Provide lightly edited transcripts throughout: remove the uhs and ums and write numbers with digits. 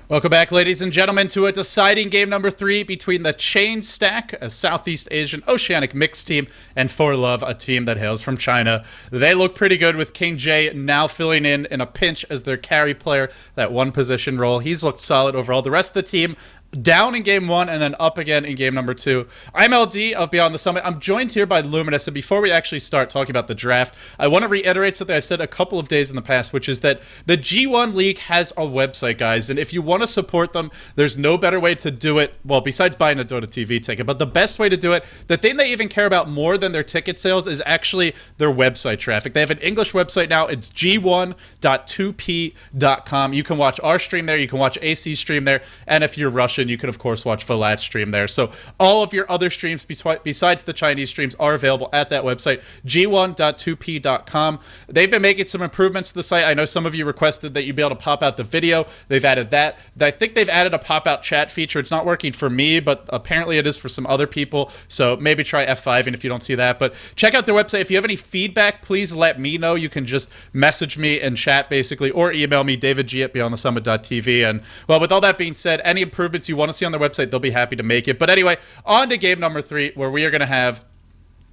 Welcome back, ladies and gentlemen, to a deciding game number 3 between the C.Stack, a Southeast Asian Oceanic mixed team, and ForLove, a team that hails from China. They look pretty good with King J now filling in a pinch as their carry player, that one position role. He's looked solid overall. The rest of the team down in game 1 and then up again in game number 2. I'm LD of Beyond the Summit. I'm joined here by Luminous, and before we actually start talking about the draft, I want to reiterate something I said a couple of days in the past, which is that the G1 League has a website, guys, and if you want to support them, there's no better way to do it, well, besides buying a Dota TV ticket, but the best way to do it, the thing they even care about more than their ticket sales is actually their website traffic. They have an English website now. It's g1.2p.com. You can watch our stream there, you can watch AC stream there, and if you're Russian, you can of course watch Vlad stream there. So all of your other streams besides the Chinese streams are available at that website, g1.2p.com. They've been making some improvements to the site. I know some of you requested that you be able to pop out the video. They've added that. I think they've added a pop-out chat feature. It's not working for me, but apparently it is for some other people. So maybe try F5 and if you don't see that. But check out their website. If you have any feedback, please let me know. You can just message me in chat basically, or email me, davidg@beyondthesummit.tv. And well, with all that being said, any improvements you want to see on their website, they'll be happy to make it. But anyway, on to game number 3, where we are going to have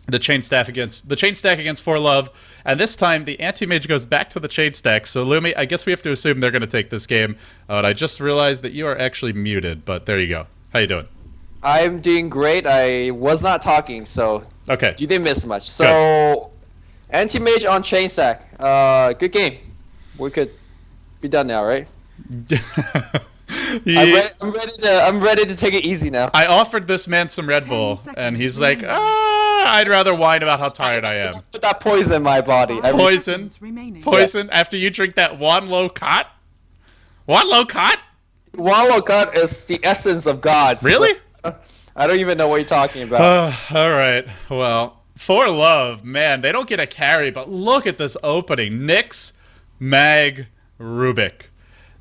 the C.Stack against ForLove, and this time the anti-mage goes back to the C.Stack. So Lumi, I guess we have to assume they're going to take this game. And I just realized that you are actually muted, but there you go. How you doing? I'm doing great. I was not talking, so okay, you didn't miss much. So anti-mage on C.Stack. Good game. We could be done now, right? Yeah. I'm ready to take it easy now. I offered this man some Red Bull, and he's like, I'd rather whine about how tired I am. Put that poison in my body. Poison? Poison? Yeah. After you drink that one low cot? One low cot? One low cot is the essence of God. Really? So, I don't even know what you're talking about. All right. Well, ForLove, man, they don't get a carry, but look at this opening. Nyx, Mag, Rubik.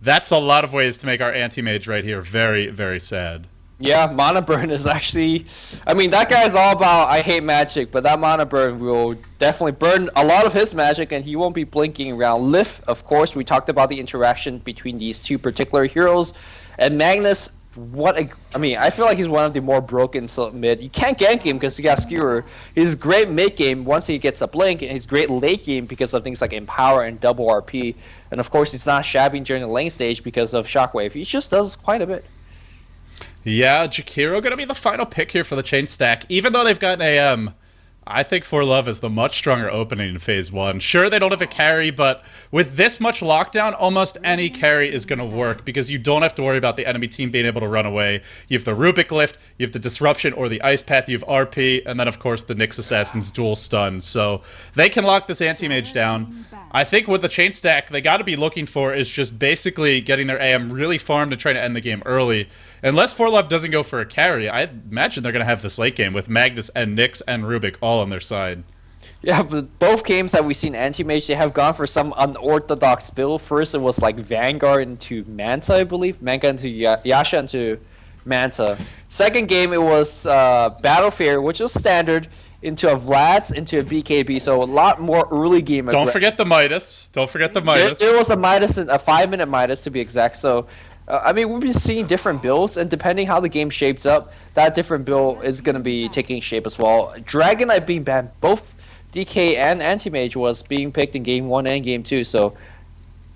That's a lot of ways to make our anti-mage right here very, very sad. Yeah, Mana Burn is actually... I mean, that guy's all about, I hate magic, but that Mana Burn will definitely burn a lot of his magic, and he won't be blinking around. Lif, of course, we talked about the interaction between these two particular heroes. And Magnus, I feel like he's one of the more broken mid. You can't gank him because he got Skewer. He's great mid game once he gets a blink, and he's great late game because of things like Empower and double RP. And of course, he's not shabby during the lane stage because of Shockwave. He just does quite a bit. Yeah, Jakiro going to be the final pick here for the C.Stack. Even though they've got an AM, I think ForLove is the much stronger opening in Phase 1. Sure, they don't have a carry, but with this much lockdown, almost any carry is going to work because you don't have to worry about the enemy team being able to run away. You have the Rubik Lift, you have the Disruption or the Ice Path, you have RP, and then, of course, the Nyx Assassin's dual stun. So they can lock this anti-mage down. I think what the C.Stack they got to be looking for is just basically getting their AM really farmed and trying to end the game early. Unless ForLove doesn't go for a carry, I imagine they're going to have this late game with Magnus and Nyx and Rubik all on their side. Yeah, but both games that we've seen anti-mage, they have gone for some unorthodox build. First, it was like Vanguard into Manta, I believe. Manta into Yasha into Manta. Second game, it was Battle Fear, which was standard, into a Vlad's, into a BKB, so a lot more early game. Don't forget the Midas. Don't forget the Midas. There was a Midas, a 5-minute Midas to be exact. So, I mean, we've been seeing different builds, and depending how the game shapes up, that different build is going to be taking shape as well. Dragon Knight being banned, both DK and Anti-Mage was being picked in Game 1 and Game 2, so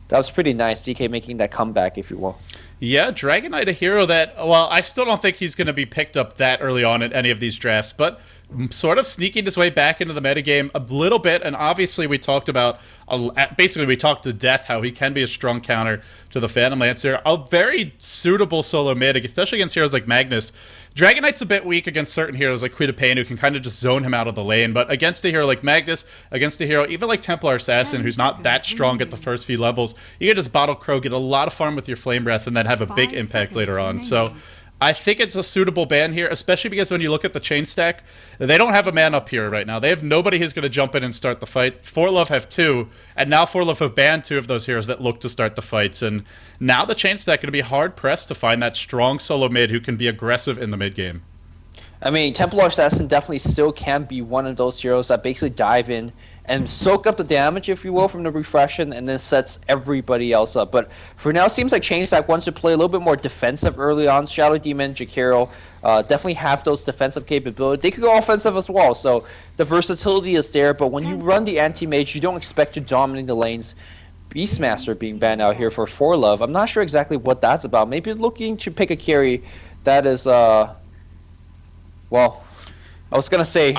that was pretty nice, DK making that comeback, if you will. Yeah, Dragon Knight, a hero that, well, I still don't think he's going to be picked up that early on in any of these drafts, but sort of sneaking his way back into the metagame a little bit, and obviously we talked about, basically we talked to death how he can be a strong counter to the Phantom Lancer. A very suitable solo mid, especially against heroes like Magnus. Dragon Knight's a bit weak against certain heroes like Queen of Pain who can kind of just zone him out of the lane, but against a hero like Magnus, against a hero even like Templar Assassin who's not that strong at the first few levels, you can just Bottle Crow, get a lot of farm with your Flame Breath, and then have a big impact later on. So I think it's a suitable ban here, especially because when you look at the C.Stack, they don't have a man up here right now. They have nobody who's going to jump in and start the fight. ForLove have 2, and now ForLove have banned 2 of those heroes that look to start the fights. And now the C.Stack going to be hard-pressed to find that strong solo mid who can be aggressive in the mid-game. I mean, Templar Assassin definitely still can be one of those heroes that basically dive in and soak up the damage, if you will, from the refreshen, and then sets everybody else up. But for now, it seems like C.Stack wants to play a little bit more defensive early on. Shadow Demon, Jakiro definitely have those defensive capabilities. They could go offensive as well, so the versatility is there. But when you run the anti-mage, you don't expect to dominate the lanes. Beastmaster being banned out here for ForLove. I'm not sure exactly what that's about. Maybe looking to pick a carry that is, well, I was going to say...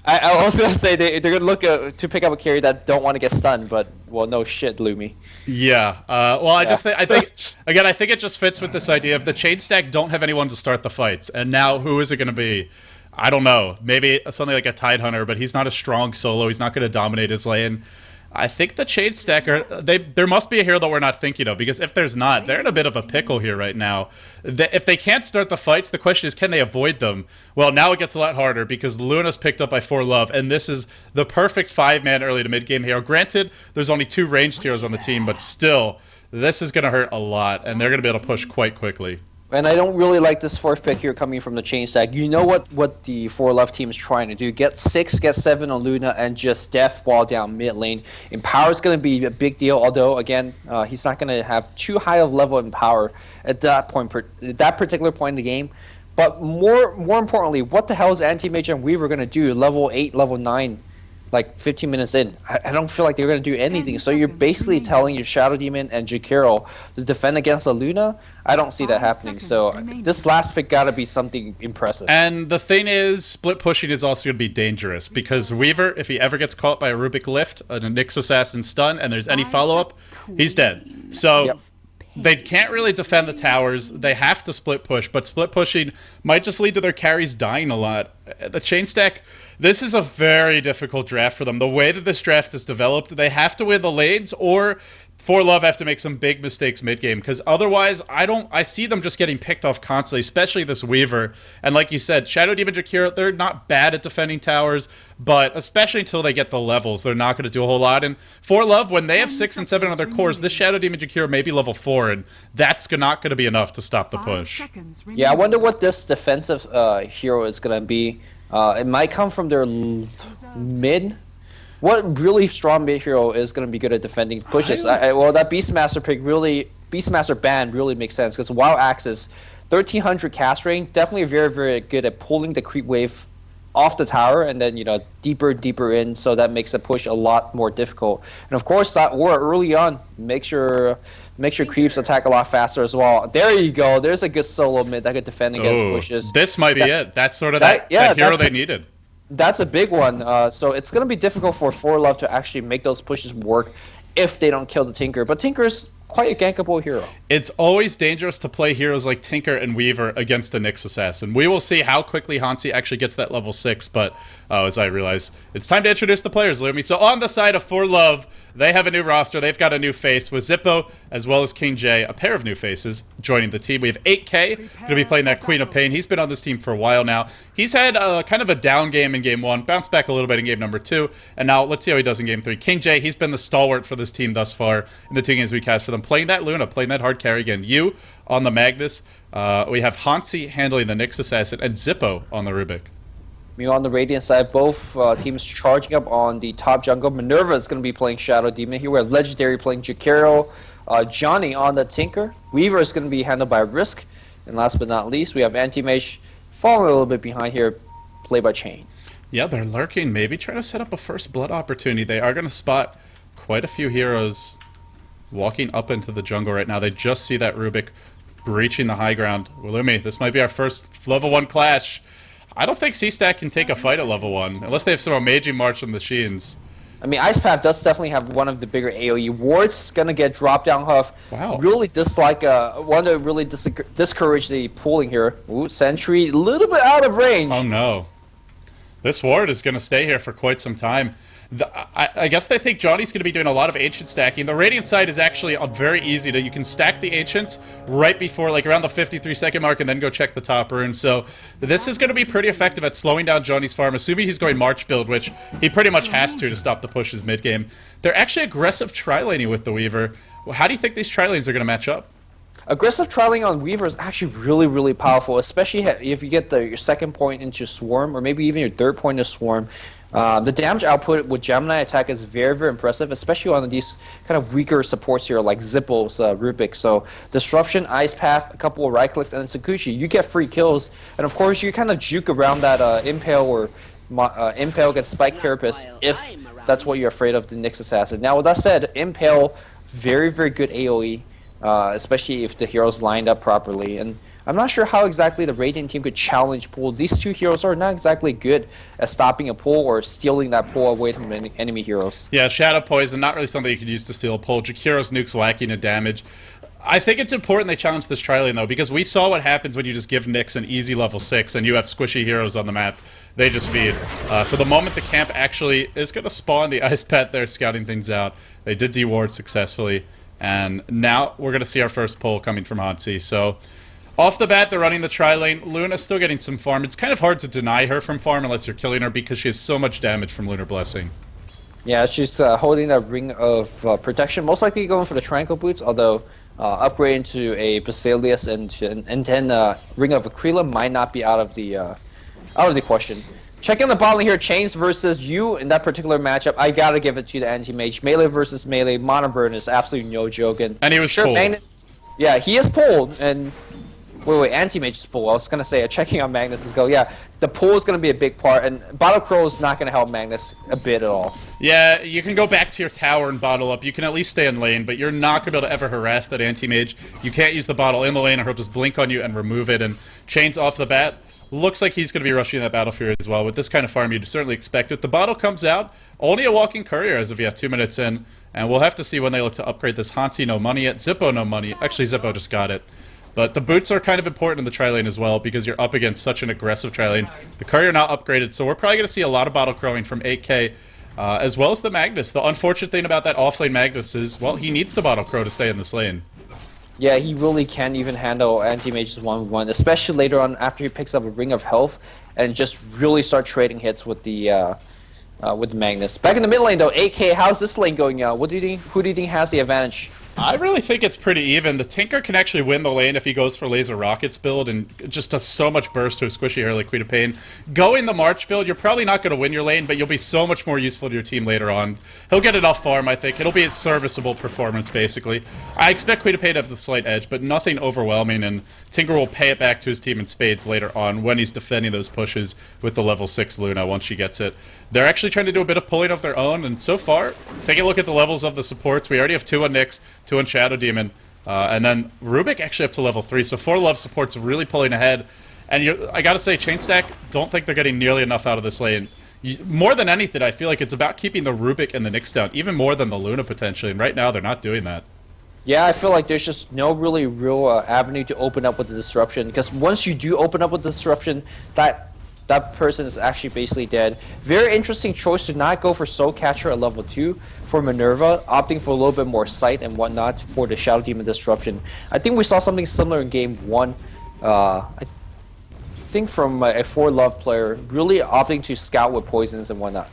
I was gonna say they're gonna look to pick up a carry that don't want to get stunned, but well, no shit, Lumi. Yeah. Well, I think again, I think it just fits with this idea of the C.Stack don't have anyone to start the fights, and now who is it gonna be? I don't know. Maybe something like a Tidehunter, but he's not a strong solo. He's not gonna dominate his lane. I think the C.Stack there must be a hero that we're not thinking of, because if there's not, they're in a bit of a pickle here right now. If they can't start the fights, the question is, can they avoid them? Well, now it gets a lot harder because Luna's picked up by ForLove, and this is the perfect 5-man early to mid-game hero. Granted, there's only 2 ranged heroes on the team, but still, this is going to hurt a lot, and they're going to be able to push quite quickly. And I don't really like this fourth pick here coming from the C.Stack. You know what the ForLove team is trying to do. Get 6, get 7 on Luna, and just death ball down mid lane. Empower is going to be a big deal, although, again, he's not going to have too high of level in power at that point, at that particular point in the game. But more importantly, what the hell is Anti-Mage and Weaver going to do level 8, level 9? Like 15 minutes in, I don't feel like they're going to do anything. So you're basically telling your Shadow Demon and Jakiro to defend against a Luna. I don't see that happening. So this last pick got to be something impressive. And the thing is, split pushing is also going to be dangerous because Weaver, if he ever gets caught by a Rubik Lift, a Nyx Assassin stun, and there's any follow-up, he's dead. So they can't really defend the towers. They have to split push, but split pushing might just lead to their carries dying a lot. The C.Stack, this is a very difficult draft for them. The way that this draft is developed, they have to win the lanes, or ForLove have to make some big mistakes mid-game, because otherwise, I see them just getting picked off constantly, especially this Weaver. And like you said, Shadow Demon Jakiro, they're not bad at defending towers, but especially until they get the levels, they're not going to do a whole lot. And ForLove, when they have 6 and 7 on their cores, this Shadow Demon Jakiro may be level 4, and that's not going to be enough to stop the push. Yeah, I wonder what this defensive hero is going to be. It might come from their mid. What really strong mid hero is going to be good at defending pushes? Well, that Beastmaster pick really, Beastmaster ban really makes sense because Wild Axis, 1300 cast range, definitely very, very good at pulling the creep wave off the tower and then, you know, deeper in, so that makes the push a lot more difficult. And of course, that aura early on makes your creeps attack a lot faster as well. There you go. There's a good solo mid that could defend against pushes. This might be it. That's sort of that hero they needed. That's a big one. So it's going to be difficult for ForLove to actually make those pushes work if they don't kill the Tinker. But Tinker's quite a gankable hero. It's always dangerous to play heroes like Tinker and Weaver against a Nyx Assassin. We will see how quickly Hansi actually gets that level 6, but as I realize, it's time to introduce the players, Lumi. So on the side of ForLove, they have a new roster. They've got a new face with Zippo as well as King J, a pair of new faces joining the team. We have 8K, going to be playing that Queen of Pain. He's been on this team for a while now. He's had kind of a down game in game 1, bounced back a little bit in game number 2, and now let's see how he does in game 3. King J, he's been the stalwart for this team thus far in the 2 games we cast for them. Playing that Luna, playing that hard carry again. You on the Magnus. We have Hansi handling the Nyx Assassin and Zippo on the Rubik. Me on the Radiant side, both teams charging up on the top jungle. Minerva is going to be playing Shadow Demon. Here we have Legendary playing Jakiro. Johnny on the Tinker. Weaver is going to be handled by Risk. And last but not least, we have Anti-Mage falling a little bit behind here, played by Chain. Yeah, they're lurking. Maybe trying to set up a first blood opportunity. They are going to spot quite a few heroes walking up into the jungle right now. They just see that Rubik breaching the high ground. Willumi, this might be our first level 1 clash. I don't think C.Stack can take a fight at level 1, unless they have some amazing March from the Sheens. I mean, Ice Path does definitely have one of the bigger AoE. Ward's gonna get drop down Huff. Wow. Really dislike, want to really discourage the pulling here. Ooh, Sentry, a little bit out of range. Oh no. This Ward is gonna stay here for quite some time. I guess they think Johnny's going to be doing a lot of Ancient stacking. The Radiant side is actually very easy. You can stack the Ancients right before, like around the 53-second mark, and then go check the top rune. So this is going to be pretty effective at slowing down Johnny's farm, assuming he's going March build, which he pretty much has to stop the pushes mid-game. They're actually aggressive tri-laning with the Weaver. How do you think these tri-lanes are going to match up? Aggressive trialing on Weaver is actually really, really powerful, especially if you get your second point into Swarm, or maybe even your third point into Swarm. The damage output with Gemini attack is very, very impressive, especially on these kind of weaker supports here like Zippo's Rubik. So Disruption, Ice Path, a couple of right clicks, and then Sakuchi, you get free kills. And of course, you kind of juke around that Impale or Impale gets Spike Carapace if that's what you're afraid of, the Nyx Assassin. Now, with that said, Impale, very, very good AoE, especially if the heroes lined up properly. And I'm not sure how exactly the Radiant team could challenge Pool. These two heroes are not exactly good at stopping a pull or stealing that pull away from enemy heroes. Yeah, Shadow Poison, not really something you could use to steal a pull. Jakiro's nuke's lacking in damage. I think it's important they challenge this tri-lane, though, because we saw what happens when you just give Nyx an easy level 6 and you have squishy heroes on the map. They just feed. For the moment, the camp actually is going to spawn the Ice Path there, scouting things out. They did deward successfully, and now we're going to see our first pull coming from Hansi. So, off the bat, they're running the tri-lane. Luna's still getting some farm. It's kind of hard to deny her from farm unless you're killing her because she has so much damage from Lunar Blessing. Yeah, she's holding that Ring of Protection, most likely going for the Triangle Boots, although upgrading to a Basilius and then Ring of Aquila might not be out of the question. Checking the bottom here, Chains versus you in that particular matchup. I gotta give it to the anti-mage. Melee versus melee. Mono Burn is absolutely no joke. And he was pulled. Magnus, yeah, he is pulled. And wait, anti-mage is pulled. I was gonna say, checking on Magnus's go. Yeah, the pull is gonna be a big part, and Bottle Crow is not gonna help Magnus a bit at all. Yeah, you can go back to your tower and bottle up. You can at least stay in lane, but you're not gonna be able to ever harass that anti-mage. You can't use the bottle in the lane, or he'll just blink on you and remove it. And Chains off the bat. Looks like he's going to be rushing that battlefield as well. With this kind of farm, you'd certainly expect it. The bottle comes out, only a walking courier as of yet, 2 minutes in. And we'll have to see when they look to upgrade this. Hansi, no money yet. Zippo, no money. Actually, Zippo just got it. But the boots are kind of important in the tri-lane as well because you're up against such an aggressive tri-lane. The courier not upgraded, so we're probably going to see a lot of bottle crowing from 8K, as well as the Magnus. The unfortunate thing about that off-lane Magnus is, well, he needs to bottle crow to stay in this lane. Yeah, he really can't even handle anti-mage's 1v1, especially later on after he picks up a Ring of Health and just really start trading hits with the Magnus. Back in the mid lane though, 8K, how's this lane going? What do you think? Who do you think has the advantage? I really think it's pretty even. The Tinker can actually win the lane if he goes for Laser Rockets build and just does so much burst to a squishy hair like Queen of Pain. Going the March build, you're probably not going to win your lane, but you'll be so much more useful to your team later on. He'll get enough farm, I think. It'll be a serviceable performance, basically. I expect Queen of Pain to have the slight edge, but nothing overwhelming, and Tinker will pay it back to his team in spades later on when he's defending those pushes with the level 6 Luna once she gets it. They're actually trying to do a bit of pulling of their own, and so far, taking a look at the levels of the supports, we already have 2 on Nyx, 2 on Shadow Demon, and then Rubik actually up to level 3, so ForLove support's really pulling ahead. And I gotta say, C.Stack, don't think they're getting nearly enough out of this lane. More than anything, I feel like it's about keeping the Rubik and the Nyx down, even more than the Luna potentially, and right now they're not doing that. Yeah, I feel like there's just no really real avenue to open up with the disruption, because once you do open up with the disruption, that person is actually basically dead. Very interesting choice to not go for Soul Catcher at level 2 for Minerva, opting for a little bit more sight and whatnot for the Shadow Demon Disruption. I think we saw something similar in game 1. I think from a ForLove player, really opting to scout with poisons and whatnot.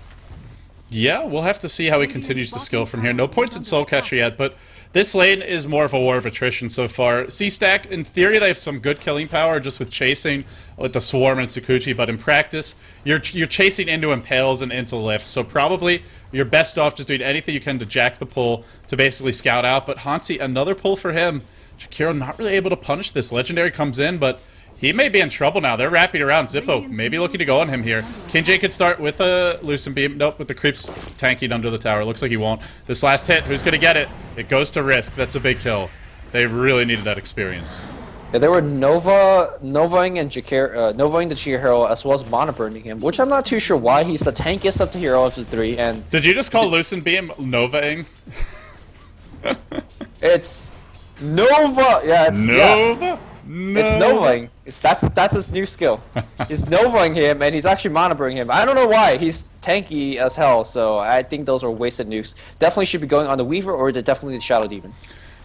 Yeah, we'll have to see how he continues to skill from here. No points in Soul Catcher yet, but this lane is more of a war of attrition so far. C.Stack, in theory, they have some good killing power just with chasing with the Swarm and Sakuchi, but in practice, you're chasing into Impales and into Lifts, so probably you're best off just doing anything you can to jack the pull to basically scout out. But Hansi, another pull for him. Jakiro not really able to punish this. Legendary comes in, but he may be in trouble now. They're wrapping around. Zippo maybe looking to go on him here. Kinjay could start with a Lucent Beam. Nope, with the creeps tanking under the tower. Looks like he won't. This last hit, who's going to get it? It goes to Risk. That's a big kill. They really needed that experience. Yeah, they were Novaing and Novaing the Chihiro as well as Mono Burning him, which I'm not too sure why. He's the tankiest of the hero of the 3. And did you just call Lucent Beam Novaing? It's Nova. Yeah, it's Nova. Yeah. No. It's Novaing. That's his new skill. He's Novaing him, and he's actually Monoburning him. I don't know why. He's tanky as hell, so I think those are wasted nukes. Definitely should be going on the Weaver or definitely the Shadow Demon.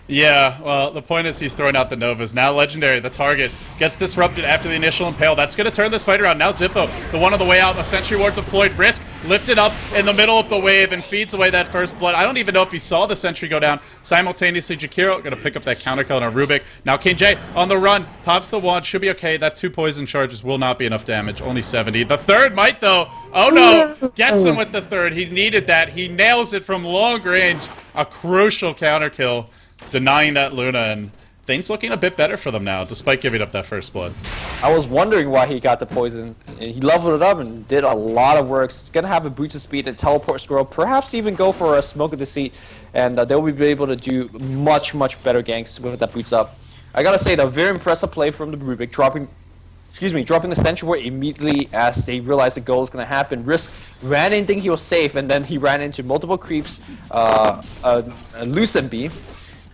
Yeah, well, the point is he's throwing out the Novas. Now Legendary, the target, gets disrupted after the initial Impale. That's going to turn this fight around. Now Zippo, the one on the way out, a Sentry Ward deployed. Risk lifted up in the middle of the wave and feeds away that first blood. I don't even know if he saw the sentry go down. Simultaneously, Jakiro gonna pick up that counter kill on Rubik. Now King J on the run, pops the wand, should be okay. That 2 poison charges will not be enough damage, only 70. The third might though. Oh no, gets him with the third. He needed that. He nails it from long range. A crucial counter kill, denying that Luna, and things looking a bit better for them now, despite giving up that first blood. I was wondering why he got the poison. He leveled it up and did a lot of work. He's going to have a boost of speed and teleport scroll, perhaps even go for a smoke of deceit, and they'll be able to do much, much better ganks with that boots up. I gotta say, though, very impressive play from the Rubik, dropping the Sentry Ward immediately as they realized the goal was going to happen. Risk ran in thinking he was safe, and then he ran into multiple creeps, a Lucent Beam,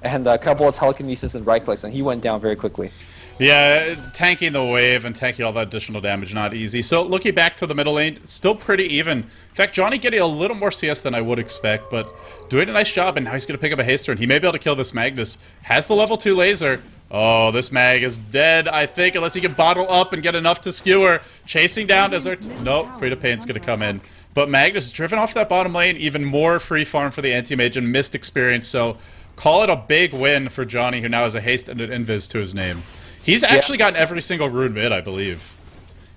and a couple of telekinesis and right clicks, and he went down very quickly. Yeah, tanking the wave and tanking all that additional damage, not easy. So looking back to the middle lane, still pretty even. In fact, Johnny getting a little more CS than I would expect, but doing a nice job, and now he's going to pick up a haster, and he may be able to kill this Magnus. Has the level 2 laser. Oh, this mag is dead, I think, unless he can bottle up and get enough to skewer. Chasing down Desert. Nope, Creed of Pain's going to come in. But Magnus driven off that bottom lane, even more free farm for the anti-mage and missed experience, so call it a big win for Johnny, who now has a haste and an invis to his name. He's actually gotten every single rune mid, I believe.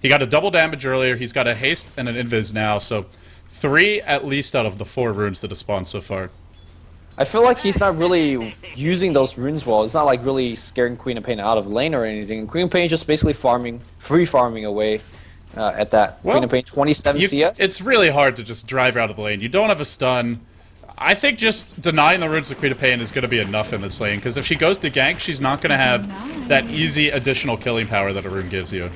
He got a double damage earlier, he's got a haste and an invis now, so 3 at least out of the 4 runes that have spawned so far. I feel like he's not really using those runes well. It's not like really scaring Queen of Pain out of lane or anything. Queen of Pain is just basically free farming away at that. Well, Queen of Pain 27 CS. It's really hard to just drive her out of the lane. You don't have a stun. I think just denying the runes to Queen of Pain is going to be enough in this lane, because if she goes to gank, she's not going to have that easy additional killing power that a rune gives you.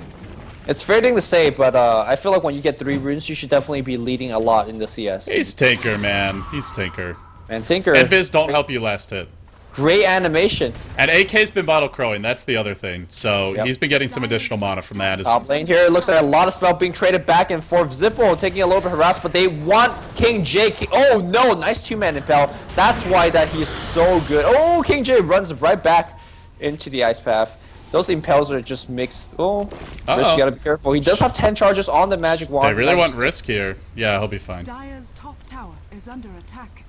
It's fair thing to say, but I feel like when you get 3 runes, you should definitely be leading a lot in the CS. He's Tinker, man. He's Tinker. And Tinker... And Viz don't help you last hit. Great animation. And AK's been bottle crowing, that's the other thing. So he's been getting some additional mana from that. Top lane here, it looks like a lot of spell being traded back and forth. Zippo taking a little bit of harass, but they want King J. Oh no, nice 2-man impel. That's why that he's so good. Oh, King J runs right back into the ice path. Those impels are just mixed. Oh, Risk, you gotta be careful. He does have 10 charges on the magic wand. They really want Risk here. Yeah, he'll be fine. Dire's top tower is under attack.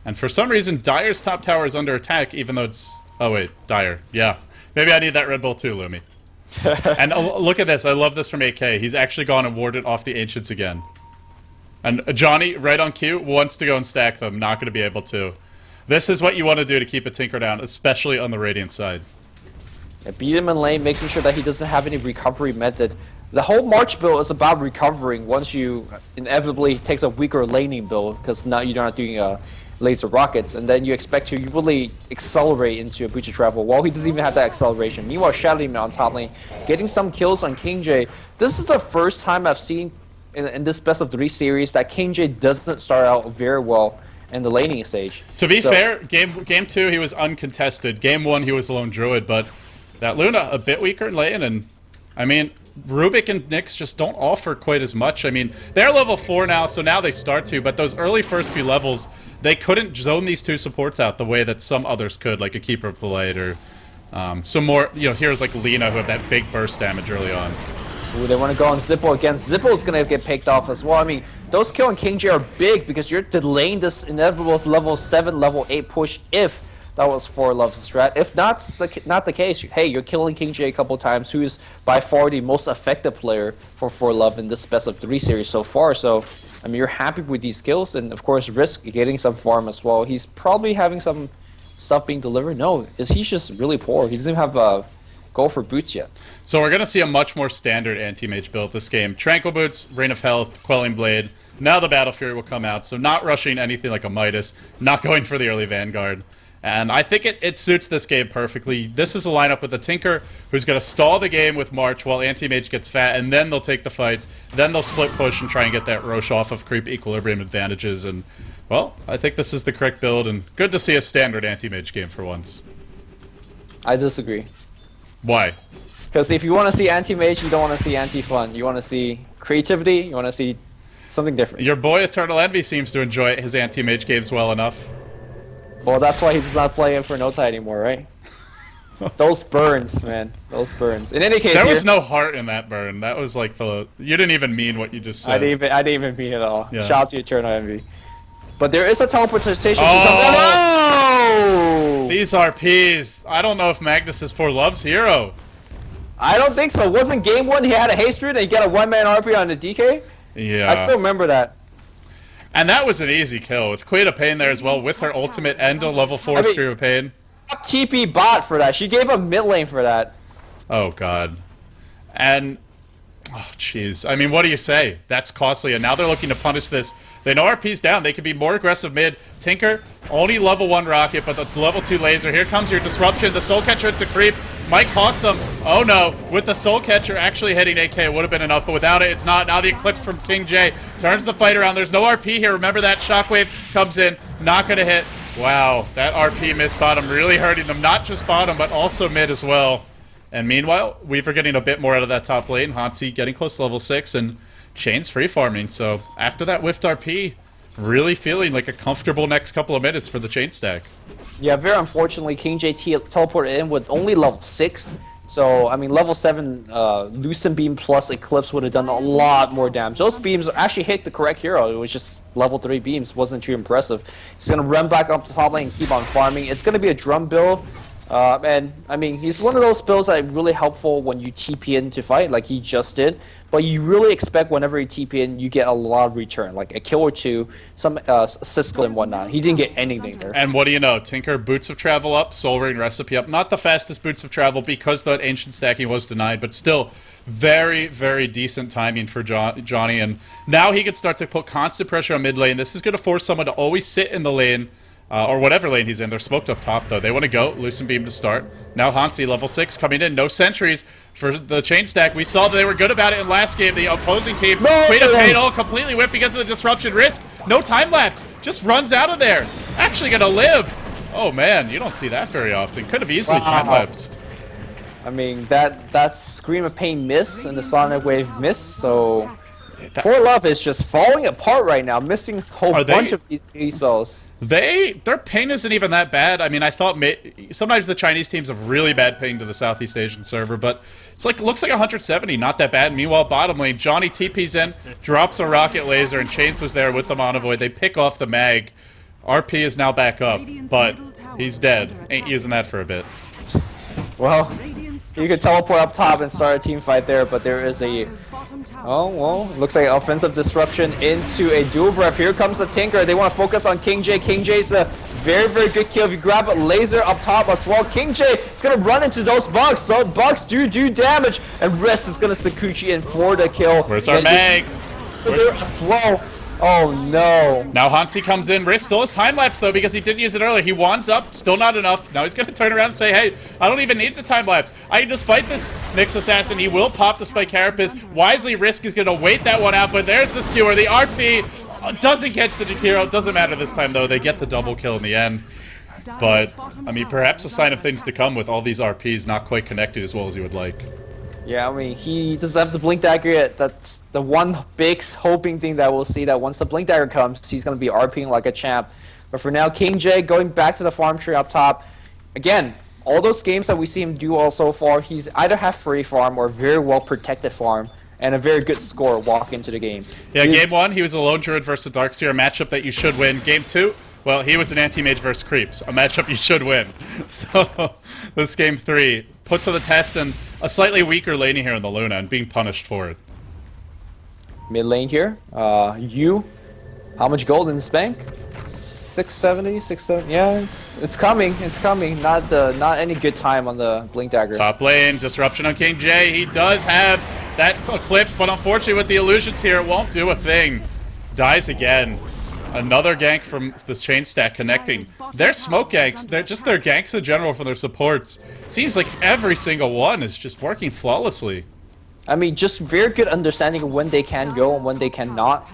And for some reason, Dire's top tower is under attack, even though it's... Oh wait, Dire. Yeah. Maybe I need that Red Bull too, Lumi. And look at this. I love this from AK. He's actually gone and warded off the Ancients again. And Johnny, right on cue, wants to go and stack them. Not going to be able to. This is what you want to do to keep a Tinker down, especially on the Radiant side. Yeah, beat him in lane, making sure that he doesn't have any recovery method. The whole March build is about recovering once you inevitably takes a weaker laning build, because now you're not doing laser rockets, and then you expect to really accelerate into a breach of travel. Well, he doesn't even have that acceleration. Meanwhile, Shadow Demon on top lane, getting some kills on King J. This is the first time I've seen in this best of 3 series that King J doesn't start out very well in the laning stage. To be fair, game 2 he was uncontested. Game 1 he was a lone druid, but that Luna a bit weaker in lane, and I mean, Rubik and Nyx just don't offer quite as much. I mean, they're level 4 now, so now they start to, but those early first few levels, they couldn't zone these 2 supports out the way that some others could, like a Keeper of the Light or some more, you know, heroes like Lina who have that big burst damage early on. Ooh, they want to go on Zippo again. Zippo's going to get picked off as well. I mean, those kills on King J are big because you're delaying this inevitable level 7, level 8 push if that was ForLove's strat. If not the case, hey, you're killing King J a couple times, who is by far the most effective player for ForLove in this best of 3 series so far. So, I mean, you're happy with these kills, and of course, Risk getting some farm as well. He's probably having some stuff being delivered. No, he's just really poor. He doesn't even have a go for boots yet. So we're going to see a much more standard anti-mage build this game. Tranquil Boots, Rain of Health, Quelling Blade. Now the Battle Fury will come out, so not rushing anything like a Midas, not going for the early Vanguard. And I think it suits this game perfectly. This is a lineup with a Tinker who's going to stall the game with March while Anti-Mage gets fat, and then they'll take the fights. Then they'll split push and try and get that Roche off of creep equilibrium advantages. And, well, I think this is the correct build, and good to see a standard Anti-Mage game for once. I disagree. Why? Because if you want to see anti-mage, you don't want to see anti-fun. You want to see creativity, you want to see something different. Your boy Eternal Envy seems to enjoy his anti-mage games well enough. Well, that's why he's not playing for Nota anymore, right? Those burns, man. Those burns. In any case, There was no heart in that burn. That was like you didn't even mean what you just said. I didn't even mean it at all. Yeah. Shout out to Eternal Envy. But there is a teleportation. Oh! These RPs. I don't know if Magnus is ForLove's hero. I don't think so. Wasn't game 1 he had a haste route and he got a one-man RP on the DK? Yeah. I still remember that. And that was an easy kill with Queen of Pain there as well, with her ultimate and a level 4 Stream of Pain. TP bot for that. She gave him mid lane for that. Oh god. And oh jeez. I mean, what do you say? That's costly, and now they're looking to punish this. They know RP's down. They could be more aggressive mid. Tinker, only level 1 rocket, but the level 2 laser. Here comes your disruption. The Soul Catcher, it's a creep. Might cost them. Oh no. With the Soul Catcher actually hitting AK, it would have been enough, but without it, it's not. Now the Eclipse from King J turns the fight around. There's no RP here. Remember that Shockwave comes in. Not gonna hit. Wow, that RP missed bottom, really hurting them. Not just bottom, but also mid as well. And meanwhile, Weaver getting a bit more out of that top lane. Hansi getting close to level 6, and Chain's free farming. So after that whiffed RP, really feeling like a comfortable next couple of minutes for the Chain stack. Yeah, very unfortunately, King J teleported in with only level 6. So, I mean, level 7 Lucent Beam plus Eclipse would have done a lot more damage. Those beams actually hit the correct hero. It was just level 3 beams. Wasn't too impressive. He's going to run back up to top lane and keep on farming. It's going to be a drum build. And, I mean, he's one of those builds that are really helpful when you TP in to fight, like he just did. But you really expect whenever you TP in, you get a lot of return, like a kill or two, some assist and whatnot. He didn't get anything there. And what do you know? Tinker, Boots of Travel up, Soul Ring Recipe up. Not the fastest Boots of Travel because that ancient stacking was denied, but still very, very decent timing for Johnny. And now he can start to put constant pressure on mid lane. This is going to force someone to always sit in the lane. Or whatever lane he's in. They're smoked up top, though. They want to go. Lucent Beam to start. Now Hansi, level 6, coming in. No sentries for the Chain stack. We saw that they were good about it in last game. The opposing team, Queen of Pain, all completely whipped because of the disruption risk. No time lapse. Just runs out of there. Actually going to live. Oh, man. You don't see that very often. Could have easily time lapsed. I mean, that Scream of Pain miss and the Sonic Wave miss, so... ForLove is just falling apart right now, missing a whole bunch of these spells. Their ping isn't even that bad. I mean, I thought sometimes the Chinese teams have really bad ping to the Southeast Asian server, but it's like looks like 170, not that bad. Meanwhile, bottom lane, Johnny TP's in, drops a rocket laser, and Chains was there with the Monovoid. They pick off the mag. RP is now back up, but he's dead. Ain't using that for a bit. Well, you could teleport up top and start a team fight there, but there is a... Oh, well, looks like offensive disruption into a dual breath. Here comes the Tinker. They want to focus on King J. King J's a very, very good kill. If you grab a laser up top as well, King J is going to run into those bugs. Those bugs do damage, and Rest is going to Sakuchi in for the kill. Where's our mag? Whoa. Oh no. Now Hansi comes in. Risk still has time lapse though because he didn't use it earlier. He wands up, still not enough. Now he's going to turn around and say, hey, I don't even need the time lapse. I can just fight this Nyx Assassin. He will pop the Spike Carapace. Wisely, Risk is going to wait that one out, but there's the skewer. The RP doesn't catch the Jakiro. It doesn't matter this time though. They get the double kill in the end. But, I mean, perhaps a sign of things to come with all these RPs not quite connected as well as you would like. Yeah, I mean, he doesn't have the Blink Dagger yet. That's the one big hoping thing that we'll see, that once the Blink Dagger comes, he's going to be RPing like a champ. But for now, King J going back to the farm tree up top. Again, all those games that we see him do all so far, he's either have free farm or very well protected farm and a very good score walk into the game. Yeah, game 1, he was a lone druid versus a Darkseer, a matchup that you should win. Game 2, well, he was an anti-mage versus creeps, a matchup you should win. So, this game 3, put to the test, and a slightly weaker laning here in the Luna and being punished for it. Mid lane here. How much gold in this bank? 670, 670. Yeah, it's coming. It's coming. Not any good time on the Blink Dagger. Top lane, disruption on King J. He does have that Eclipse, but unfortunately with the illusions here, it won't do a thing. Dies again. Another gank from this Chain stack connecting. Their smoke ganks, their ganks in general from their supports. It seems like every single one is just working flawlessly. I mean, just very good understanding of when they can go and when they cannot.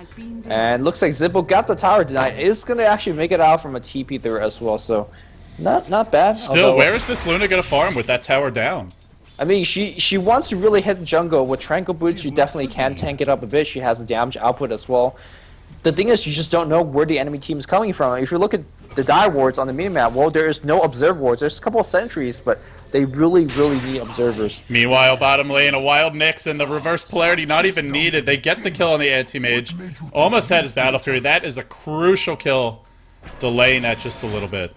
And looks like Zippo got the tower denied. It's going to actually make it out from a TP there as well, so not bad. Still, although, where is this Luna going to farm with that tower down? I mean, she wants to really hit the jungle. With Tranquil Boots, she definitely can tank it up a bit. She has a damage output as well. the thing is, you just don't know where the enemy team is coming from. If you look at the die wards on the minimap, well, there is no observe wards. There's a couple of sentries, but they really, really need observers. Meanwhile, bottom lane, a wild Nyx and the reverse polarity not even needed. They get the kill on the anti-mage. Almost had his Battle Fury. That is a crucial kill, delaying that just a little bit.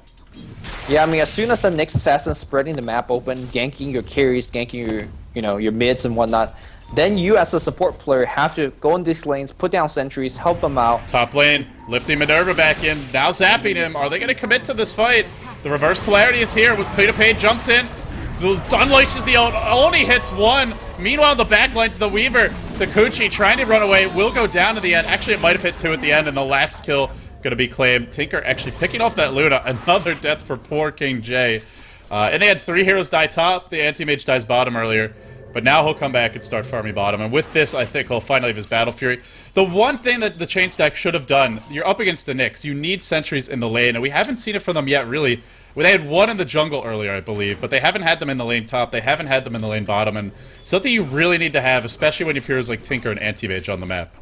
Yeah, I mean, as soon as the Nyx assassin is spreading the map open, ganking your carries, ganking your, your mids and whatnot, then you as a support player have to go in these lanes, put down sentries, help them out. Top lane, lifting Minerva back in, now zapping him. Are they going to commit to this fight? The reverse polarity is here with Peter Payne jumps in, unleashes the ult, only hits one. Meanwhile, the backline's the Weaver. Sakuchi trying to run away, will go down to the end. Actually, it might have hit two at the end, and the last kill going to be claimed. Tinker actually picking off that Luna. Another death for poor King J. And they had 3 heroes die top. The anti-mage dies bottom earlier. But now he'll come back and start farming bottom. And with this, I think he'll finally have his Battle Fury. The one thing that the C.Stack should have done, you're up against the Nyx. You need sentries in the lane. And we haven't seen it from them yet, really. They had one in the jungle earlier, I believe. But they haven't had them in the lane top. They haven't had them in the lane bottom. And something you really need to have, especially when you have heroes like Tinker and Anti-Mage on the map.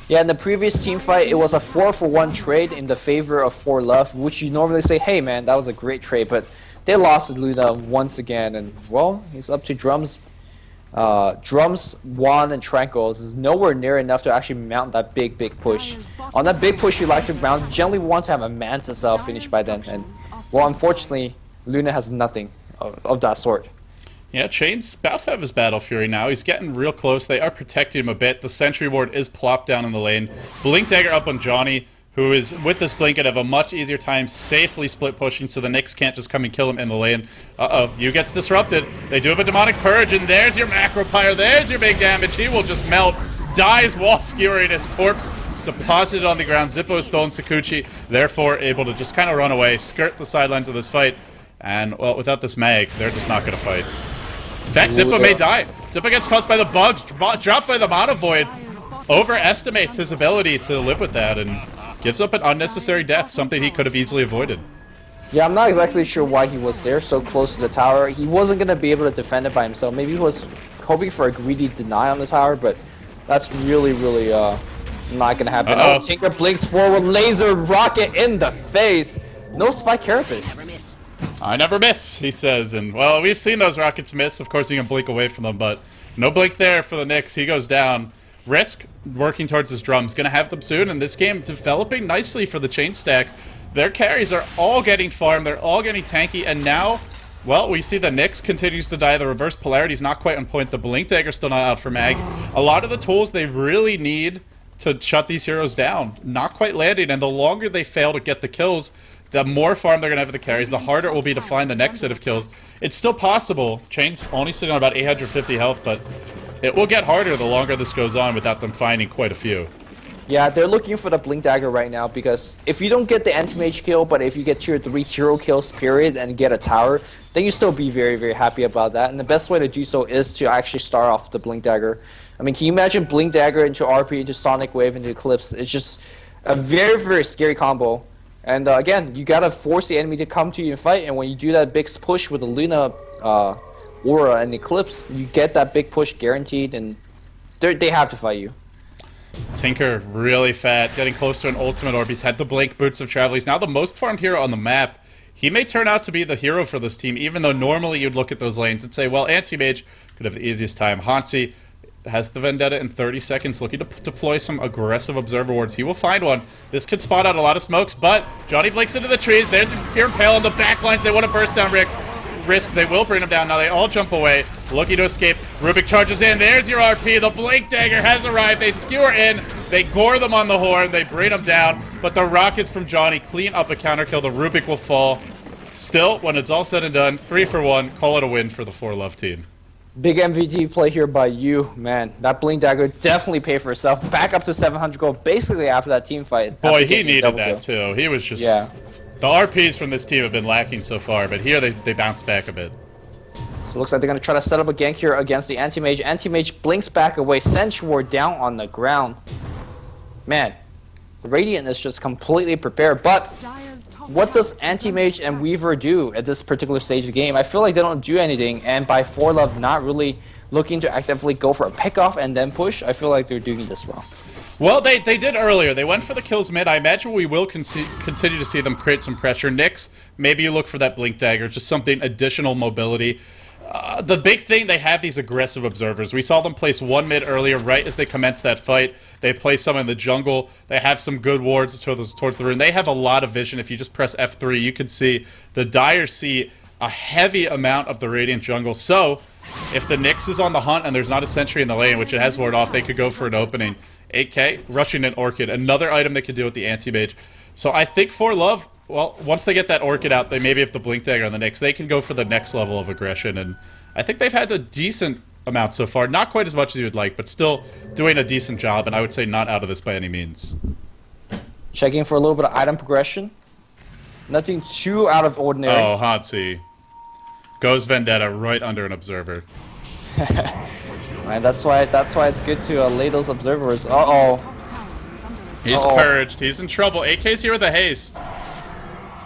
Yeah, in the previous team fight, it was a 4-for-1 trade in the favor of ForLove, which you normally say, hey man, that was a great trade. But they lost to Luna once again. And, well, he's up to Drums. Drums, Wand, and Tranquils is nowhere near enough to actually mount that big push. On that big push you like to mount, you generally want to have a Manta cell finished by then, and well, unfortunately, Luna has nothing of that sort. Yeah, Chain's about to have his Battle Fury now. He's getting real close. They are protecting him a bit. The Sentry Ward is plopped down in the lane. Blink Dagger up on Johnny, who is, with this blink, gonna have a much easier time safely split pushing so the Nyx can't just come and kill him in the lane. Uh-oh, Yu gets disrupted. They do have a Demonic Purge, and there's your Macro Pyre. There's your big damage. He will just melt. Dies while skewering his corpse. Deposited on the ground. Zippo stolen Sakuchi, therefore able to just kind of run away, skirt the sidelines of this fight. And, well, without this mag, they're just not gonna fight. In fact, Zippo may die. Zippo gets caught by the bugs, dropped by the Mono Void. Overestimates his ability to live with that, and gives up an unnecessary death, something he could have easily avoided. Yeah, I'm not exactly sure why he was there so close to the tower. He wasn't going to be able to defend it by himself. Maybe he was hoping for a greedy deny on the tower, but that's really, really not going to happen. Oh, Tinker blinks forward, laser rocket in the face. No spike carapace. I never miss, he says, and, well, we've seen those rockets miss. Of course, you can blink away from them, but no blink there for the Nyx. He goes down. Risk working towards his drums. Gonna have them soon, and this game developing nicely for the C.Stack. Their carries are all getting farmed, they're all getting tanky, and now, well, we see the Nyx continues to die. The reverse polarity's not quite on point. The Blink Dagger's still not out for mag. A lot of the tools they really need to shut these heroes down, not quite landing, and the longer they fail to get the kills, the more farm they're gonna have with the carries, the harder it will be to find the next set of kills. It's still possible. Chain's only sitting on about 850 health, but it will get harder the longer this goes on without them finding quite a few. Yeah, they're looking for the Blink Dagger right now because if you don't get the anti-mage kill, but if you get tier 3 hero kills period and get a tower, then you still be very, very happy about that. And the best way to do so is to actually start off the Blink Dagger. I mean, can you imagine Blink Dagger into RP, into Sonic Wave, into Eclipse? It's just a very, very scary combo. And again, you gotta force the enemy to come to you and fight, and when you do that big push with the Luna Aura and Eclipse, you get that big push guaranteed, and they have to fight you. Tinker, really fat, getting close to an ultimate orb. He's had the Blink, Boots of Travel. He's now the most farmed hero on the map. He may turn out to be the hero for this team, even though normally you'd look at those lanes and say, well, Anti-Mage could have the easiest time. Hansi has the Vendetta in 30 seconds, looking to deploy some aggressive Observer Wards. He will find one. This could spot out a lot of smokes, but Johnny blinks into the trees. There's some Pure Pale on the back lines. They want to burst down Risk. They will bring him down. Now they all jump away, looking to escape. Rubik charges in. There's your RP. The Blink Dagger has arrived. They skewer in. They gore them on the horn. They bring them down. But the rockets from Johnny clean up a counter kill. The Rubik will fall. Still, when it's all said and done, 3 for 1. Call it a win for the ForLove team. Big MVP play here by you, man. That Blink Dagger definitely paid for itself. Back up to 700 gold basically after that team fight. Boy, he needed that too. He was just... Yeah. The RPs from this team have been lacking so far, but here they bounce back a bit. So it looks like they're going to try to set up a gank here against the Anti-Mage. Anti-Mage blinks back away. Sentry Ward down on the ground. Man, the Radiant is just completely prepared. But what does Anti-Mage and Weaver do at this particular stage of the game? I feel like they don't do anything. And by ForLove not really looking to actively go for a pickoff and then push, I feel like they're doing this wrong. Well, they did earlier. They went for the kills mid. I imagine we will continue to see them create some pressure. Nyx, maybe you look for that Blink Dagger, just something additional mobility. The big thing, they have these aggressive observers. We saw them place one mid earlier, right as they commenced that fight. They place some in the jungle. They have some good wards towards the rune. They have a lot of vision. If you just press F3, you can see the Dire see a heavy amount of the Radiant jungle. So, if the Nyx is on the hunt and there's not a sentry in the lane, which it has ward off, they could go for an opening. 8k, rushing an Orchid, another item they could do with the anti-mage. So I think ForLove, well, once they get that Orchid out, they maybe have the Blink Dagger on the Nyx. They can go for the next level of aggression, and I think they've had a decent amount so far. Not quite as much as you would like, but still doing a decent job, and I would say not out of this by any means. Checking for a little bit of item progression. Nothing too out of ordinary. Oh, Hansi. Goes Vendetta right under an Observer. Right, that's why it's good to lay those observers. Uh-oh. He's purged. He's in trouble. AK's here with a haste.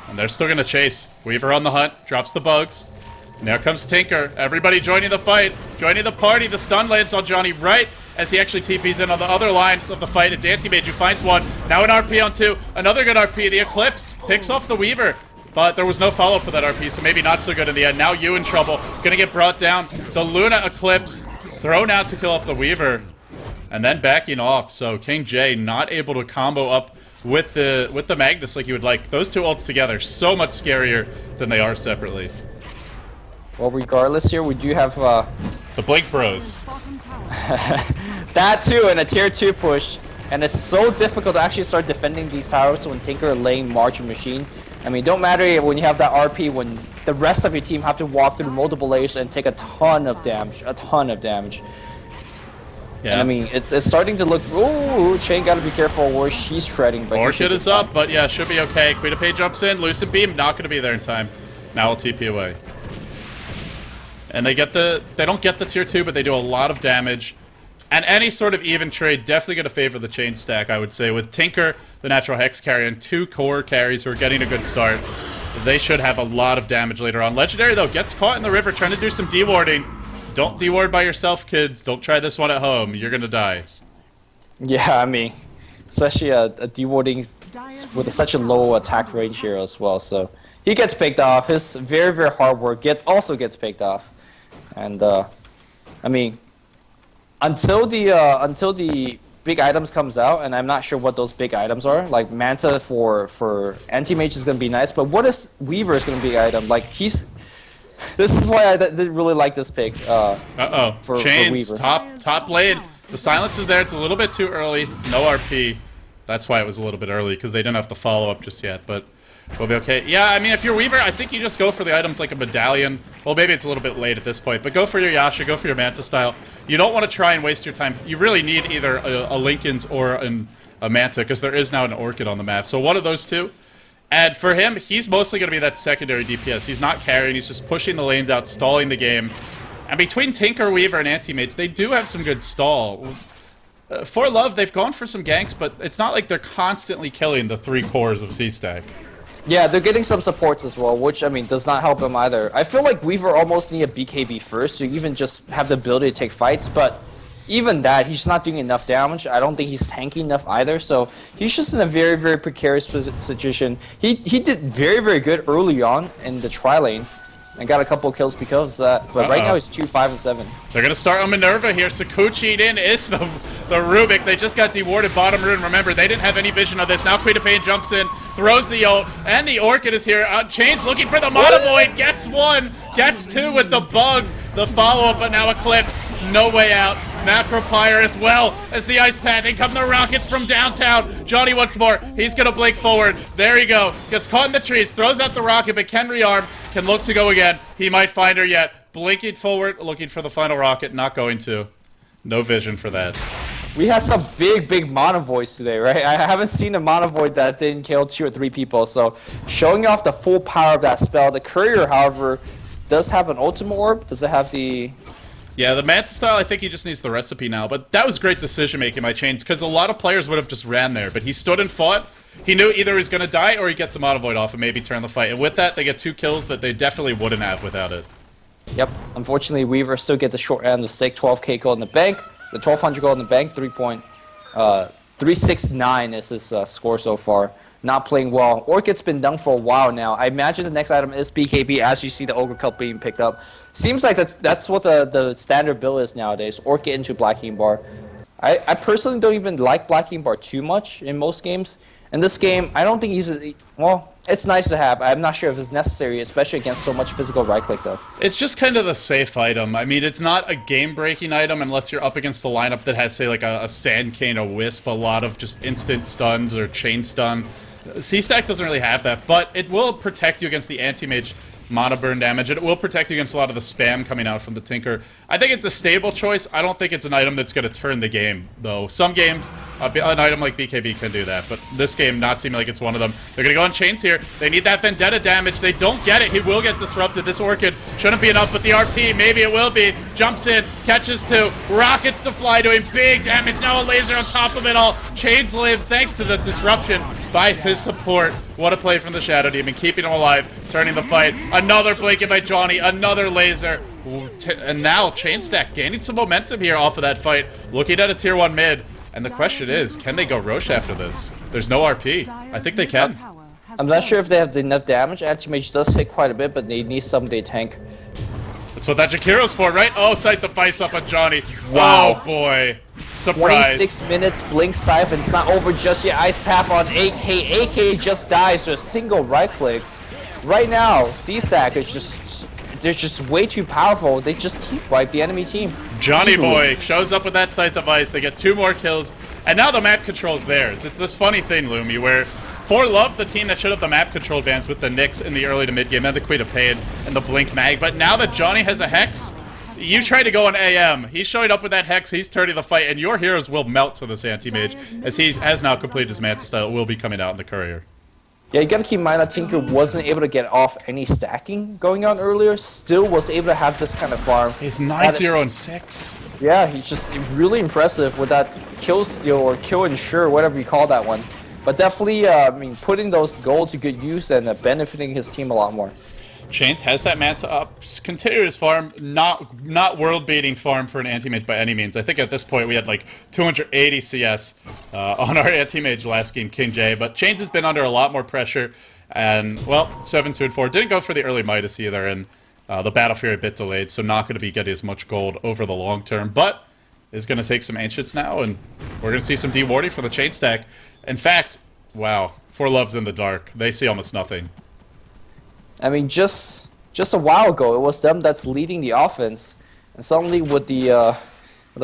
And they're still going to chase. Weaver on the hunt. Drops the bugs. And there comes Tinker. Everybody joining the fight. Joining the party. The stun lands on Johnny right as he actually TPs in on the other lines of the fight. It's Anti-Mage who finds one. Now an RP on two. Another good RP. The Eclipse picks off the Weaver. But there was no follow-up for that RP, so maybe not so good in the end. Now you in trouble. Gonna get brought down. The Luna Eclipse thrown out to kill off the Weaver. And then backing off. So King J not able to combo up with the Magnus like you would like. Those two ults together, so much scarier than they are separately. Well, regardless here, we do have the Blink Bros. That too, and a tier 2 push. And it's so difficult to actually start defending these towers when Tinker laying Marching Machine. I mean, don't matter when you have that RP, when the rest of your team have to walk through multiple layers and take a ton of damage. Yeah. And I mean, it's starting to look. Ooh, Chain gotta be careful where she's treading. But Orchid is up, but yeah, should be okay. Queen of Pain jumps in, Lucid Beam, not gonna be there in time. Now we'll TP away. And they don't get the tier 2, but they do a lot of damage. And any sort of even trade definitely going to favor the chain stack, I would say. With Tinker, the natural Hex carry, and 2 core carries who are getting a good start, they should have a lot of damage later on. Legendary, though, gets caught in the river trying to do some dewarding. Don't deward by yourself, kids. Don't try this one at home. You're going to die. Yeah, I mean, especially a dewarding with such a low attack range here as well. So he gets picked off. His very, very hard work also gets picked off. And, I mean, until the big items comes out, and I'm not sure what those big items are. Like Manta for anti-mage is gonna be nice, but what is Weaver is gonna be an item? Like this is why I didn't really like this pick. For Chains Weaver. top lane. The silence is there. It's a little bit too early. No RP. That's why it was a little bit early because they didn't have the follow up just yet. But we'll be okay. Yeah, I mean, if you're Weaver, I think you just go for the items like a medallion. Well, maybe it's a little bit late at this point, but go for your Yasha, go for your Manta style. You don't want to try and waste your time. You really need either a Linken's or a Manta, because there is now an Orchid on the map. So one of those two. And for him, he's mostly going to be that secondary DPS. He's not carrying, he's just pushing the lanes out, stalling the game. And between Tinker, Weaver, and Anti-Mates, they do have some good stall. ForLove, they've gone for some ganks, but it's not like they're constantly killing the 3 cores of C.Stack. Yeah, they're getting some supports as well, which, I mean, does not help him either. I feel like Weaver almost need a BKB first to even just have the ability to take fights, but even that, he's not doing enough damage. I don't think he's tanky enough either, so he's just in a very, very precarious situation. He did very, very good early on in the tri-lane, and got a couple of kills because of that, but right now he's 2, 5, and 7. They're going to start on Minerva here. Sakuchi'd in is the Rubik. They just got dewarded bottom rune. Remember, they didn't have any vision of this. Now Queen of Pain jumps in, throws the ult, and the Orchid is here. Chain's looking for the Monovoid. Gets 1, gets 2 with the bugs. The follow-up, but now Eclipse. No way out. Macropyre as well as the Ice Pant. In come the rockets from downtown. Johnny once more. He's going to blink forward. There you go. Gets caught in the trees. Throws out the rocket, but can rearm. Can look to go again. He might find her yet. Blinking forward, looking for the final rocket. Not going to. No vision for that. We have some big Monovoids today, right? I haven't seen a Monovoid that didn't kill 2 or 3 people. So showing off the full power of that spell. The Courier, however, does have an ultimate orb. Does it have the... Yeah, the Manta style, I think he just needs the recipe now. But that was great decision-making by Chains, because a lot of players would have just ran there. But he stood and fought. He knew either he's going to die or he'd get the Monovoid off and maybe turn the fight. And with that, they get 2 kills that they definitely wouldn't have without it. Yep. Unfortunately, Weaver still get the short end of the stick. 12k gold in the bank. The 1200 gold in the bank. 3 point 369 is his score so far. Not playing well. Orchid's been done for a while now. I imagine the next item is BKB as you see the Ogre Cup being picked up. Seems like that's what the standard build is nowadays. Orchid into Black King Bar. I personally don't even like Black King Bar too much in most games. In this game, I don't think he's... Well, it's nice to have. I'm not sure if it's necessary, especially against so much physical right-click, though. It's just kind of the safe item. I mean, it's not a game-breaking item unless you're up against a lineup that has, say, like a Sand Cane, a Wisp, a lot of just instant stuns or chain stun. C.Stack doesn't really have that, but it will protect you against the anti-mage mana burn damage, and it will protect you against a lot of the spam coming out from the Tinker. I think it's a stable choice. I don't think it's an item that's going to turn the game, though. Some games, an item like BKB can do that, but this game not seeming like it's one of them. They're going to go on chains here. They need that Vendetta damage. They don't get it. He will get disrupted. This Orchid shouldn't be enough, but the RP, maybe it will be. Jumps in, catches two, rockets to fly, doing big damage. Now a laser on top of it all. Chains lives thanks to the disruption by his support. What a play from the Shadow Demon, keeping him alive, turning the fight. Another blanket by Johnny, another laser. And now C.Stack gaining some momentum here off of that fight, looking at a tier 1 mid. And the question is, can they go Roche after this? There's no RP. I think they can. I'm not sure if they have enough damage. Anti-mage does hit quite a bit, but they need somebody to tank. That's what that Jakiro's for, right? Oh, sight the vice up on Johnny. Wow. Oh, boy. Surprise. 26 minutes, Blink Scythe, and it's not over just yet. Ice Path on AK. AK just dies to a single right click. Right now, C.Stack is just... They're just way too powerful. They just team wipe the enemy team. Johnny Boy shows up with that sight device. They get 2 more kills. And now the map control's theirs. It's this funny thing, Lumi, where ForLove, the team that should have the map control bans with the Nyx in the early to mid game, and the Queen of Pain and the Blink Mag. But now that Johnny has a Hex, you try to go on AM. He's showing up with that Hex. He's turning the fight, and your heroes will melt to this anti-mage, as he has now completed his Manta style. It will be coming out in the Courier. Yeah, you gotta keep in mind that Tinker wasn't able to get off any stacking going on earlier. Still was able to have this kind of farm. He's 9-0 and 6. Yeah, he's just really impressive with that kill steal or kill ensure, whatever you call that one. But definitely, I mean, putting those gold to good use and benefiting his team a lot more. Chains has that Manta up, continue his farm, not world-beating farm for an anti-mage by any means. I think at this point we had like 280 CS on our anti-mage last game, King J, but Chains has been under a lot more pressure, and, well, 7-2 and 4. Didn't go for the early Midas either, and the Battle Fury a bit delayed, so not going to be getting as much gold over the long term, but is going to take some Ancients now, and we're going to see some dewarding for the C.Stack. In fact, wow, ForLove's in the dark. They see almost nothing. I mean, just a while ago, it was them that's leading the offense, and suddenly with the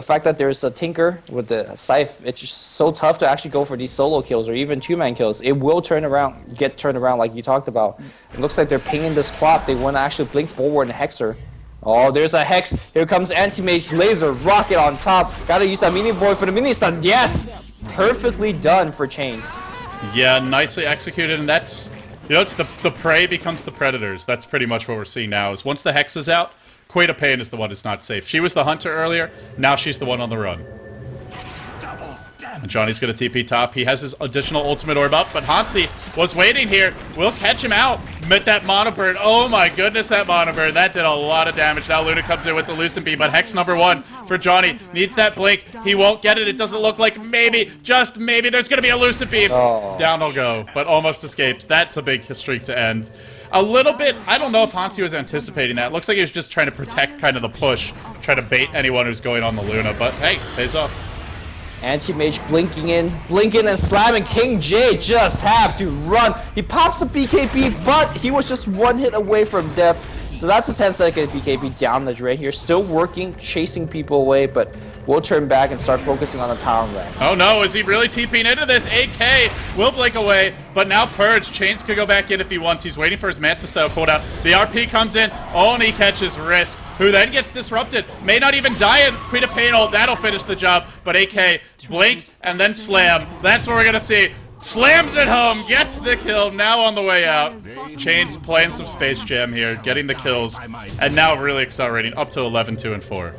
fact that there's a Tinker with the Scythe, it's just so tough to actually go for these solo kills or even 2-man kills. It will get turned around like you talked about. It looks like they're pinging this quap. They want to actually blink forward and Hexer. Oh, there's a Hex. Here comes Anti-Mage Laser. Rocket on top. Gotta use that Mini Boy for the mini stun. Yes! Perfectly done for Chains. Yeah, nicely executed, and that's... You know, it's the prey becomes the predators. That's pretty much what we're seeing now, is once the Hex is out, Queen of Pain is the one who's not safe. She was the hunter earlier, now she's the one on the run. And Johnny's gonna TP top. He has his additional ultimate orb up, but Hansi was waiting here. We'll catch him out. Met that Mana Burn. Oh my goodness, that Mana Burn. That did a lot of damage. Now Luna comes in with the Lucent Beam, but Hex number 1 for Johnny. Needs that blink. He won't get it. It doesn't look like maybe, just maybe, there's gonna be a Lucent Beam. Oh. Down he'll go, but almost escapes. That's a big streak to end. A little bit, I don't know if Hansi was anticipating that. It looks like he was just trying to protect kind of the push, try to bait anyone who's going on the Luna, but hey, pays off. Anti-Mage blinking and slamming. King J just have to run. He pops a BKB, but he was just 1 hit away from death. So that's a 10-second BKB down the drain here. Still working, chasing people away, but we'll turn back and start focusing on the tower rack. Oh no, is he really TPing into this? AK will blink away, but now Purge. Chains could go back in if he wants. He's waiting for his Manta style cooldown. The RP comes in, only catches Risk, who then gets disrupted. May not even die in Queen of Pain ult. That'll finish the job, but AK, blink, and then slam. That's what we're gonna see. Slams it home, gets the kill, now on the way out. Chains playing some Space Jam here, getting the kills, and now really accelerating up to 11, 2, and 4.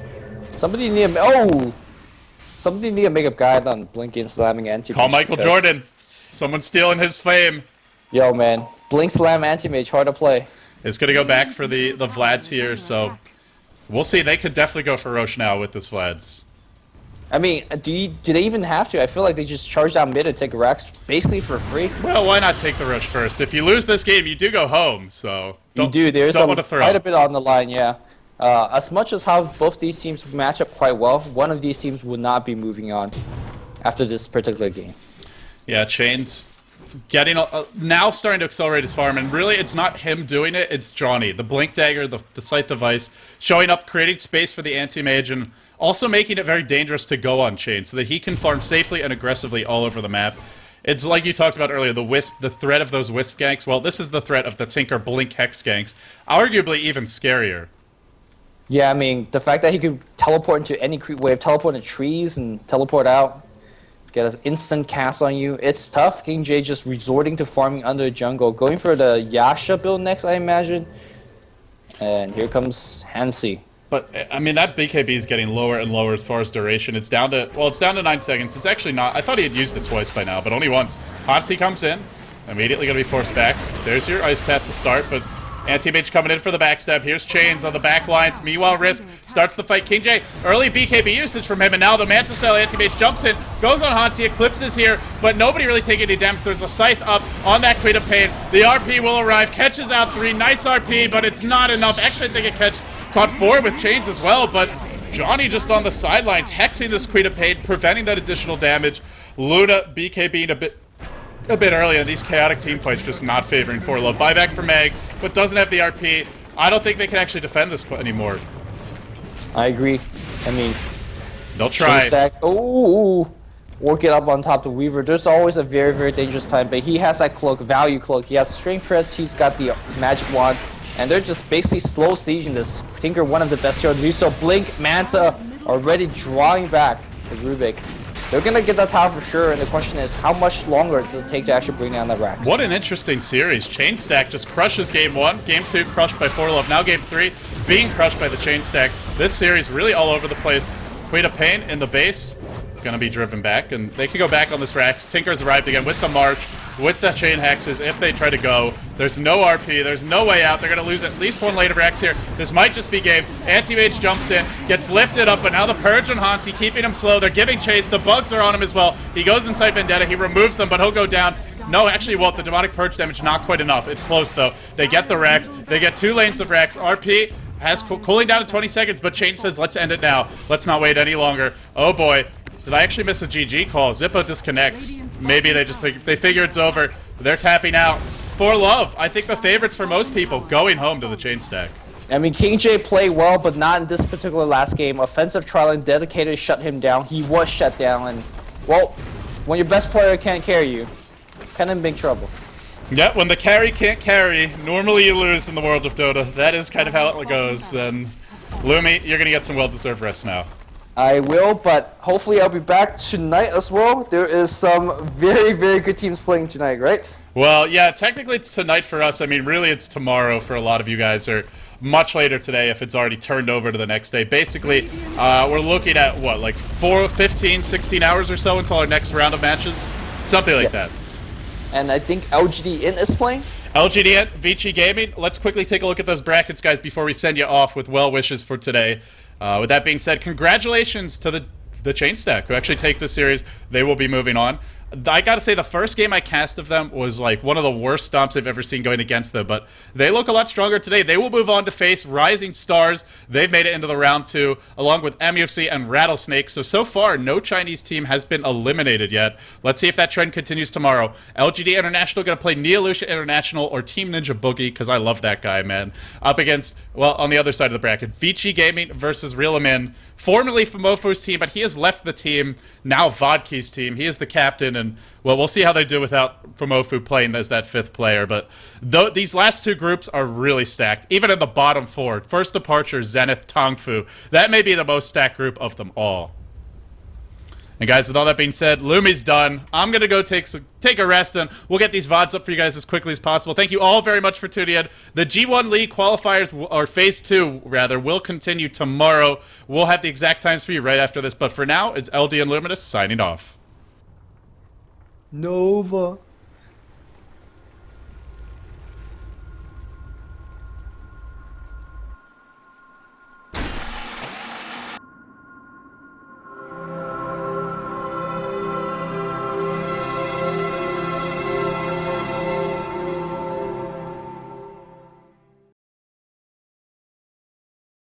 Somebody need a makeup guide on blinking, slamming, anti-mage. Call Michael Jordan. Someone's stealing his fame. Yo, man. Blink, slam, anti-mage, hard to play. It's going to go back for the Vlads here, so we'll see. They could definitely go for Roche now with this Vlads. I mean, do they even have to? I feel like they just charge down mid and take Rex basically for free. Well, why not take the rush first? If you lose this game, you do go home, so... You do. There's don't want to throw. quite a bit on the line, yeah. As much as how both these teams match up quite well, one of these teams would not be moving on after this particular game. Yeah, Chain's getting now starting to accelerate his farm, and really it's not him doing it, it's Johnny. The Blink Dagger, the Sight Device, showing up, creating space for the anti-mage, and also making it very dangerous to go on Chain so that he can farm safely and aggressively all over the map. It's like you talked about earlier, the threat of those Wisp ganks. Well, this is the threat of the Tinker Blink Hex ganks. Arguably even scarier. Yeah, I mean, the fact that he could teleport into any creep wave, teleport into trees and teleport out, get an instant cast on you. It's tough. King J just resorting to farming under the jungle, going for the Yasha build next, I imagine. And here comes Hansi. But, I mean, that BKB is getting lower and lower as far as duration. It's down to, well, it's down to 9 seconds. It's actually not. I thought he had used it twice by now, but only once. Hansi comes in, immediately going to be forced back. There's your Ice Path to start, but Anti-Mage coming in for the backstab. Here's Chains on the back lines. Meanwhile, Risk starts the fight. King J, early BKB usage from him, and now the Manta-style Anti-Mage jumps in, goes on Hansi, eclipses here, but nobody really taking any damage. There's a Scythe up on that Queen of Pain. The RP will arrive, catches out 3. Nice RP, but it's not enough. Actually, I think it caught 4 with Chains as well, but Johnny just on the sidelines, hexing this Queen of Pain, preventing that additional damage. Luna BKBing a bit early, and these chaotic team fights just not favoring ForLove. Buyback for Meg, but doesn't have the RP. I don't think they can actually defend this anymore. I agree. I mean, they'll try. C.Stack. Oh, work it up on top of Weaver. There's always a very, very dangerous time, but he has that cloak, value cloak. He has strength threats. He's got the magic wand, and they're just basically slow sieging this. Tinker, one of the best heroes to do so. Blink, Manta, already drawing back the Rubik. They're going to get that tower for sure, and the question is, how much longer does it take to actually bring down the racks? What an interesting series. Chainstack just crushes game 1, game 2 crushed by ForLove, now game 3 being crushed by the Chainstack. This series really all over the place. Queen of Pain in the base, going to be driven back, and they can go back on this racks. Tinker's arrived again with the March, with the Chain Hexes if they try to go. There's no RP, there's no way out. They're going to lose at least 1 lane of racks here. This might just be game. Anti-Mage jumps in, gets lifted up, but now the Purge on Hansi, keeping him slow. They're giving chase. The bugs are on him as well. He goes inside Vendetta. He removes them, but he'll go down. No, actually, well, the Demonic Purge damage, not quite enough. It's close, though. They get the racks. They get 2 lanes of racks. RP has cooling down in 20 seconds, but Chain says, let's end it now. Let's not wait any longer. Oh, boy. Did I actually miss a GG call? Zippo disconnects. Maybe they just they figure it's over. They're tapping out. ForLove, I think the favorites for most people, going home to the Chainstack. I mean, King J played well, but not in this particular last game. Offensive trial and dedicated shut him down. He was shut down, and, well, when your best player can't carry you, kind of in big trouble. Yeah, when the carry can't carry, normally you lose in the world of Dota. That is kind of how it goes. And Lumi, you're going to get some well-deserved rest now. I will, but hopefully I'll be back tonight as well. There is some very, very good teams playing tonight, right? Well, yeah, technically it's tonight for us. I mean, really it's tomorrow for a lot of you guys, or much later today if it's already turned over to the next day. Basically, we're looking at, what, like 15, 16 hours or so until our next round of matches? Something like that. And I think LGD in is playing? LGD Vici Gaming. Let's quickly take a look at those brackets, guys, before we send you off with well wishes for today. With that being said, congratulations to the Chainstack who actually take this series. They will be moving on. I gotta say, the first game I cast of them was like one of the worst stomps I've ever seen going against them, but they look a lot stronger today. They will move on to face Rising Stars. They've made it into the round 2, along with MUFC and Rattlesnake. So far, no Chinese team has been eliminated yet. Let's see if that trend continues tomorrow. LGD International gonna play Neolution International or Team Ninja Boogie, because I love that guy, man. Up against, well, on the other side of the bracket, Vici Gaming versus Realamin. Formerly Famofu's team, but he has left the team. Now Vodki's team. He is the captain, and, well, we'll see how they do without Famofu playing as that 5th player. But these last 2 groups are really stacked. Even in the bottom 4. First Departure, Zenith, Tongfu. That may be the most stacked group of them all. And guys, with all that being said, Lumi's done. I'm going to go take a rest, and we'll get these VODs up for you guys as quickly as possible. Thank you all very much for tuning in. The G1 League qualifiers, or Phase 2, rather, will continue tomorrow. We'll have the exact times for you right after this. But for now, it's LD and Luminous signing off. Nova.